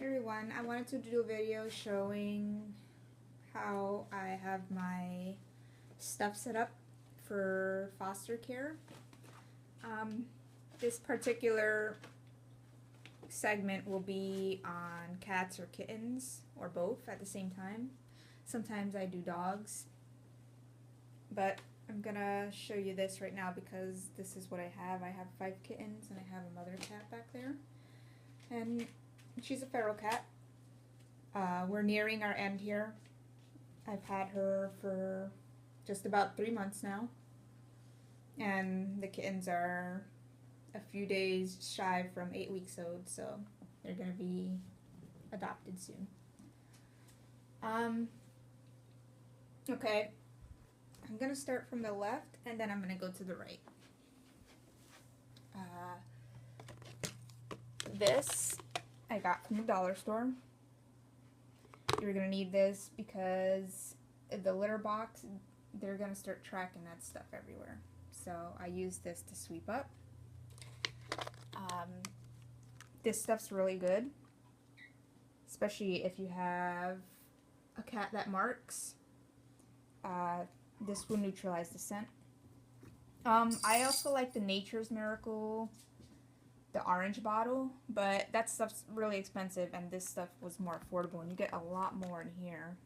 everyone, I wanted to do a video showing how I have my stuff set up for foster care. This particular segment will be on cats or kittens, or both at the same time. Sometimes I do dogs, but I'm gonna show you this right now because this is what I have. I have 5 kittens and I have a mother cat back there, and she's a feral cat. We're nearing our end here. I've had her for just about 3 months now, and the kittens are a few days shy from 8 weeks old, so they're gonna be adopted soon. Okay, I'm gonna start from the left and then I'm gonna go to the right. This I got from the dollar store. You're gonna need this because the litter box, they're gonna start tracking that stuff everywhere. So I use this to sweep up. This stuff's really good, especially if you have a cat that marks. This will neutralize the scent. I also like the Nature's Miracle, the orange bottle, but that stuff's really expensive and this stuff was more affordable and you get a lot more in here.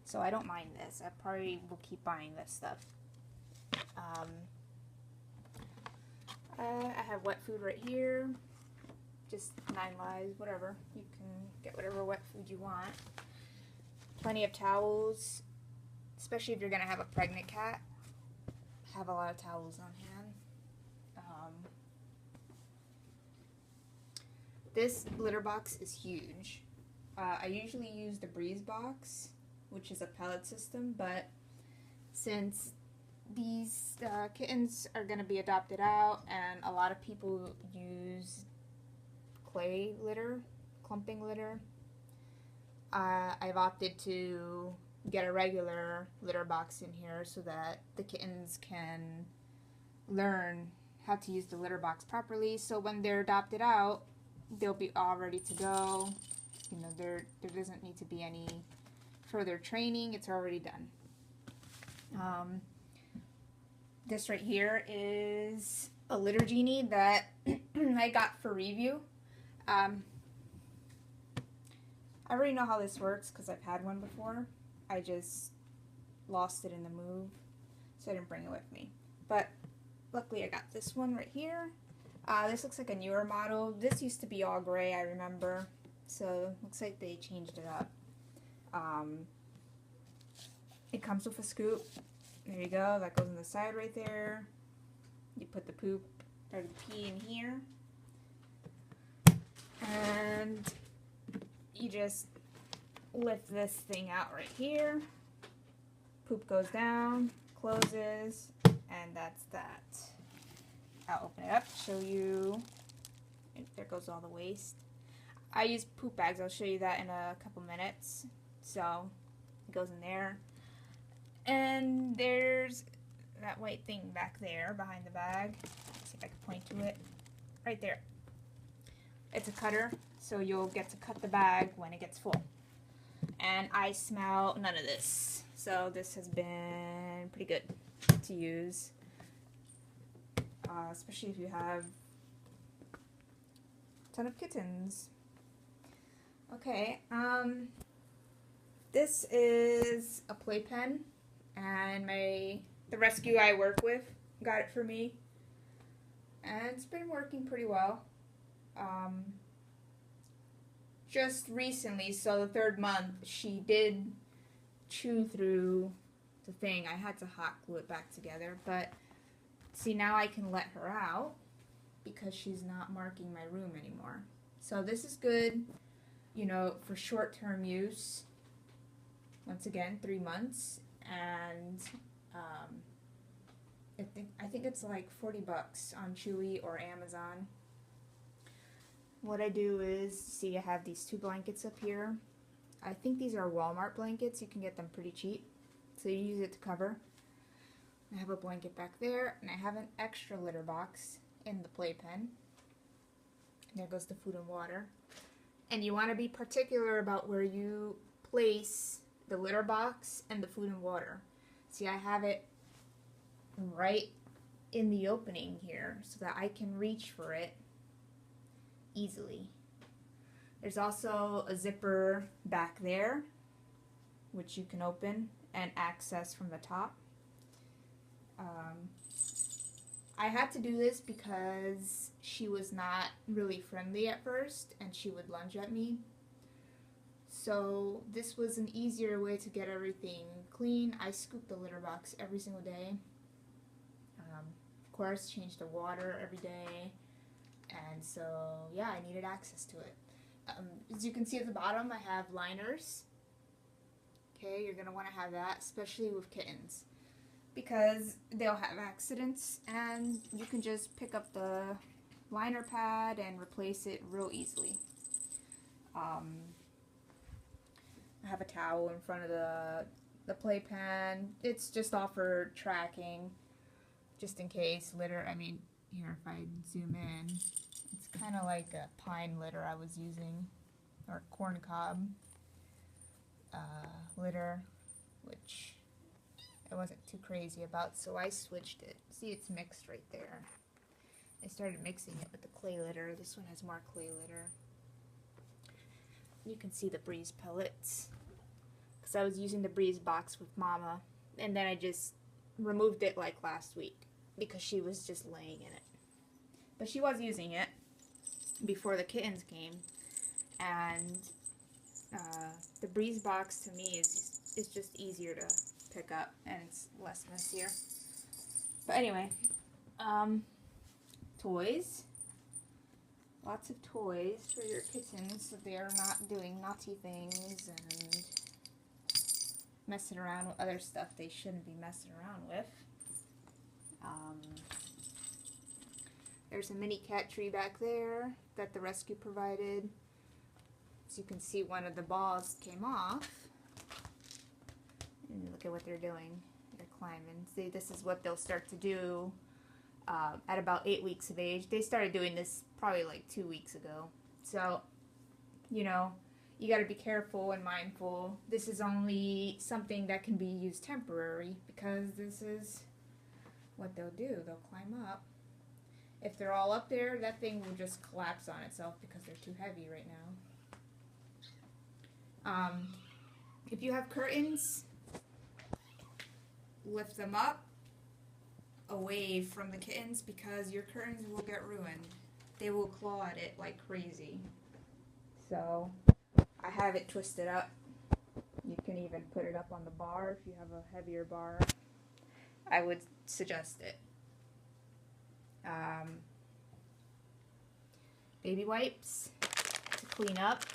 So I don't mind this. I probably will keep buying this stuff. I have wet food right here. Just 9 lives, whatever. You can get whatever wet food you want. Plenty of towels, especially if you're gonna have a pregnant cat. Have a lot of towels on hand. This litter box is huge. I usually use the Breeze box, which is a pellet system, but since these kittens are going to be adopted out and a lot of people use clay litter, clumping litter, I've opted to get a regular litter box in here so that the kittens can learn how to use the litter box properly, so when they're adopted out they'll be all ready to go. You know, there doesn't need to be any further training, it's already done. This right here is a LitterGenie that I got for review. I already know how this works because I've had one before. I just lost it in the move, so I didn't bring it with me. But luckily I got this one right here. This looks like a newer model. This used to be all gray, I remember. So looks like they changed it up. It comes with a scoop. There you go. That goes on the side right there. You put the poop or the pee in here. And you just lift this thing out right here. Poop goes down, closes, and that's that. I'll open it up, show you. There goes all the waste. I use poop bags. I'll show you that in a couple minutes. So it goes in there. And there's that white thing back there behind the bag. Let's see if I can point to it. Right there. It's a cutter, so you'll get to cut the bag when it gets full. And I smell none of this. So this has been pretty good to use. Especially if you have a ton of kittens. Okay, this is a Playpen, and the rescue I work with got it for me, and it's been working pretty well. Just recently, so the 3rd month, she did chew through the thing. I had to hot glue it back together, but see, now I can let her out because she's not marking my room anymore. So this is good, you know, for short-term use. Once again, 3 months, and I think it's like 40 bucks on Chewy or Amazon. What I do is, see, I have these 2 blankets up here. I think these are Walmart blankets. You can get them pretty cheap. So you use it to cover. I have a blanket back there, and I have an extra litter box in the Playpen. There goes the food and water. And you want to be particular about where you place the litter box and the food and water. See, I have it right in the opening here so that I can reach for it easily. There's also a zipper back there, which you can open and access from the top. I had to do this because she was not really friendly at first and she would lunge at me. So this was an easier way to get everything clean. I scoop the litter box every single day. Of course, change the water every day. And so, yeah, I needed access to it. As you can see at the bottom, I have liners. Okay, you're going to want to have that, especially with kittens, because they'll have accidents, and you can just pick up the liner pad and replace it real easily. I have a towel in front of the playpen. It's just all for tracking, just in case litter. I mean, here, if I zoom in, it's kind of like a pine litter I was using, or corn cob litter, which I wasn't too crazy about, so I switched it. See, it's mixed right there. I started mixing it with the clay litter. This one has more clay litter. You can see the breeze pellets, because I was using the breeze box with Mama, and then I just removed it like last week because she was just laying in it. But she was using it before the kittens came, and the breeze box to me is just easier to pick up, and it's less messier. But anyway, toys. Lots of toys for your kittens so they're not doing naughty things and messing around with other stuff they shouldn't be messing around with. There's a mini cat tree back there that the rescue provided. As you can see, one of the balls came off. And look at what they're doing. They're climbing. See, this is what they'll start to do at about 8 weeks of age. They started doing this probably like 2 weeks ago. So, you know, you got to be careful and mindful. This is only something that can be used temporary, because this is what they'll do. They'll climb up. If they're all up there, that thing will just collapse on itself because they're too heavy right now. If you have curtains, lift them up away from the kittens, because your curtains will get ruined. They will claw at it like crazy. So I have it twisted up. You can even put it up on the bar if you have a heavier bar. I would suggest it. Baby wipes to clean up.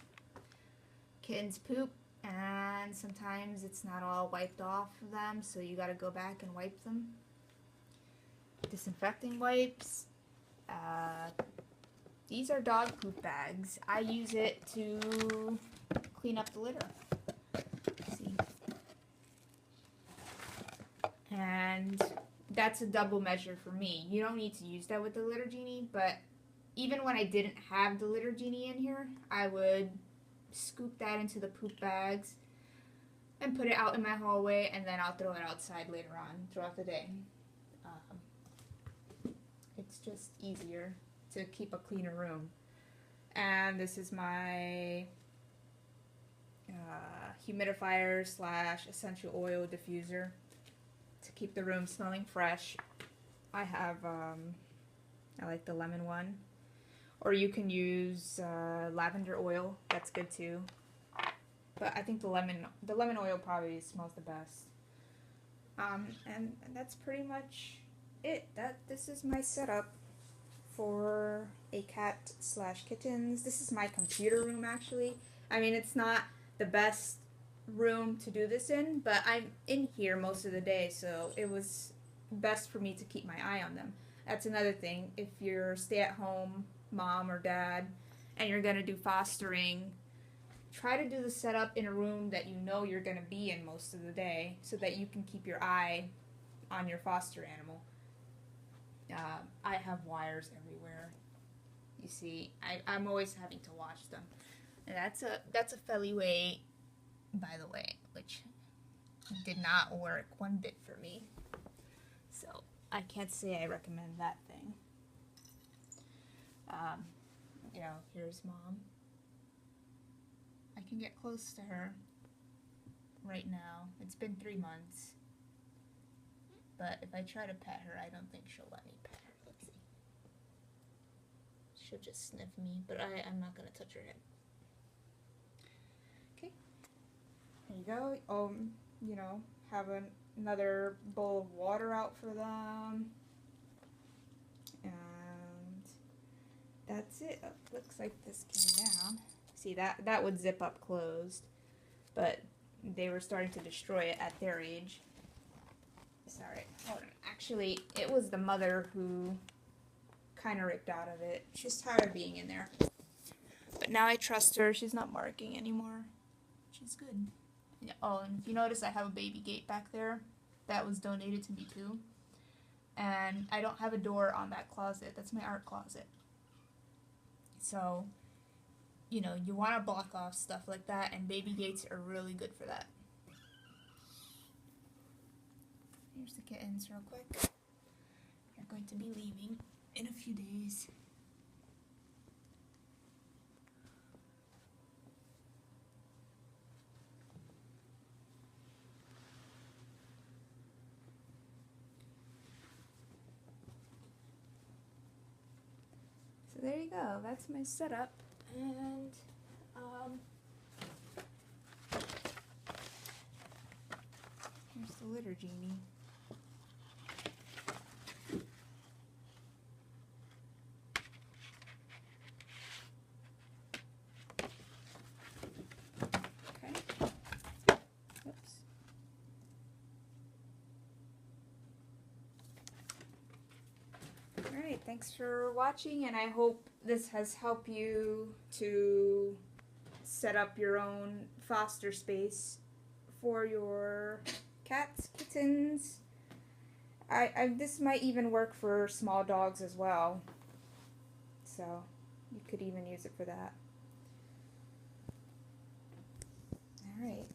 Kittens poop, and sometimes it's not all wiped off of them, so you gotta go back and wipe them. Disinfecting wipes. These are dog poop bags. I use it to clean up the litter. See? And that's a double measure for me. You don't need to use that with the LitterGenie, but even when I didn't have the LitterGenie in here, I would scoop that into the poop bags and put it out in my hallway, and then I'll throw it outside later on throughout the day. It's just easier to keep a cleaner room. And this is my humidifier / essential oil diffuser to keep the room smelling fresh. I have I like the lemon one, or you can use lavender oil. That's good too. But I think the lemon oil probably smells the best. And that's pretty much it. This is my setup for a cat / kittens. This is my computer room, actually. I mean, it's not the best room to do this in, but I'm in here most of the day, so it was best for me to keep my eye on them. That's another thing. If you're stay-at-home mom or dad and you're gonna do fostering, try to do the setup in a room that you know you're gonna be in most of the day, so that you can keep your eye on your foster animal. I have wires everywhere. You see, I'm always having to watch them. That's a Feliway, by the way, which did not work one bit for me. So I can't say I recommend that thing. You know, here's Mom. I can get close to her right now. It's been 3 months. But if I try to pet her, I don't think she'll let me pet her. Let's see. She'll just sniff me, but I'm not going to touch her head. Okay. There you go. You know, have another bowl of water out for them. And that's it. Oh, looks like this came down. See, that would zip up closed, but they were starting to destroy it at their age. Sorry, hold on. Actually, it was the mother who kind of ripped out of it. She's tired of being in there. But now I trust her. She's not barking anymore. She's good. Yeah, oh, and if you notice, I have a baby gate back there. That was donated to me too. And I don't have a door on that closet. That's my art closet. So, you know, you want to block off stuff like that, and baby gates are really good for that. Here's the kittens real quick. They're going to be leaving in a few days. So there you go. That's my setup. And here's the LitterGenie. Alright, thanks for watching, and I hope this has helped you to set up your own foster space for your cats, kittens. This might even work for small dogs as well, so you could even use it for that. Alright.